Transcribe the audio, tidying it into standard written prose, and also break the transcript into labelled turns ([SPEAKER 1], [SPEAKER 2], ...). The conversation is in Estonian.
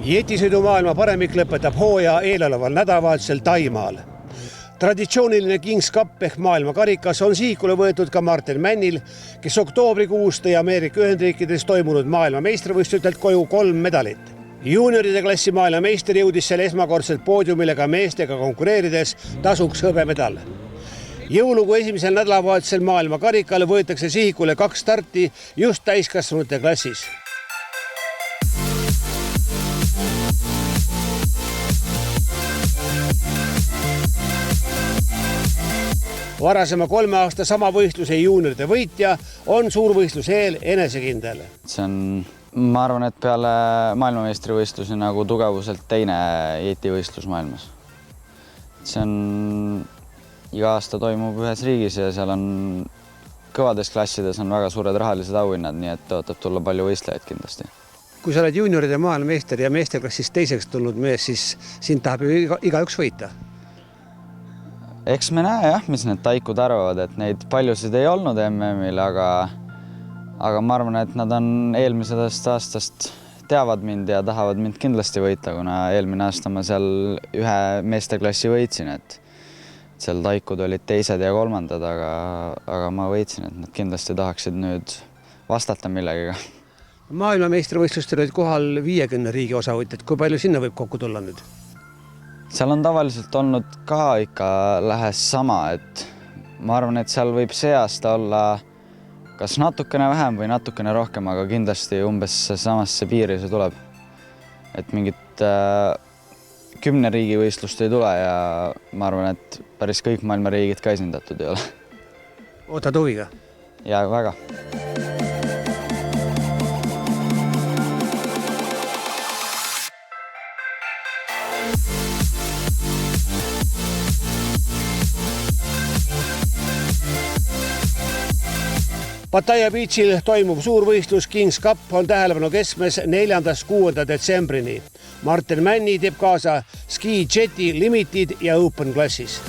[SPEAKER 1] Jetisõidumaailma paremik lõpetab hooaja eeloleval nädalavahetusel Taimaal. Traditsiooniline Kings Cup ehk maailmakarikas on sihikule võetud ka Martin Männil, kes oktoobrikuus tõi Ameerika Ühendriikides toimunud maailma meistrivõistlustelt koju 3 medalit. Juunioride klassi maailmameister jõudis seal esmakordselt poodiumile ka meestega konkureerides tasuks hõbemedal. Jõulugu esimesel nädalavahetusel maailmakarikale võetakse sihikule 2 starti just täiskasvanute klassis. Varasema 3 aasta sama võistluse juunioride võitja on suurvõistluse eel enesekindel.
[SPEAKER 2] See on, ma arvan, et peale maailmameistrivõistlusi nagu tugevuselt teine jetivõistlus maailmas. See on iga aasta toimub ühes riigis ja seal on kõvades klassides on väga suured rahalised auhinnad, nii et ootab tulla palju võistlejaid kindlasti.
[SPEAKER 1] Kui sa oled juunioride maailmameister ja meesteklassis teiseks tulnud mees, siis sind tahab ju igaüks võita.
[SPEAKER 2] Eks me näe jah, mis need taikud arvavad, et neid paljusid ei olnud MM-il, aga ma arvan, et nad on eelmisest aastast teavad mind ja tahavad mind kindlasti võita, kuna eelmine aasta ma seal ühe meesteklassi võitsin, et seal taikud olid 2. ja 3., aga ma võitsin, et nad kindlasti tahaksid nüüd vastata millegiga.
[SPEAKER 1] Maailmameistrivõistlustel olid kohal 50 riigi osavõtjad. Kui palju sinna võib kokku tulla nüüd?
[SPEAKER 2] Seal on tavaliselt olnud ka ikka lähes sama, et ma arvan, et seal võib see aasta olla kas natukene vähem või natukene rohkem, aga kindlasti umbes samasse piiri see tuleb. Et mingit 10 riigi võistlust ei tule ja ma arvan, et päris kõik maailma riigid ka esindatud ei ole.
[SPEAKER 1] Ootad huviga?
[SPEAKER 2] Ja väga.
[SPEAKER 1] Pattaya Beachil toimub suurvõistlus Kings Cup on tähelepanu keskmes 4.–6. detsembrini. Martin Männi teeb kaasa Ski Jeti Limited ja Open klassis.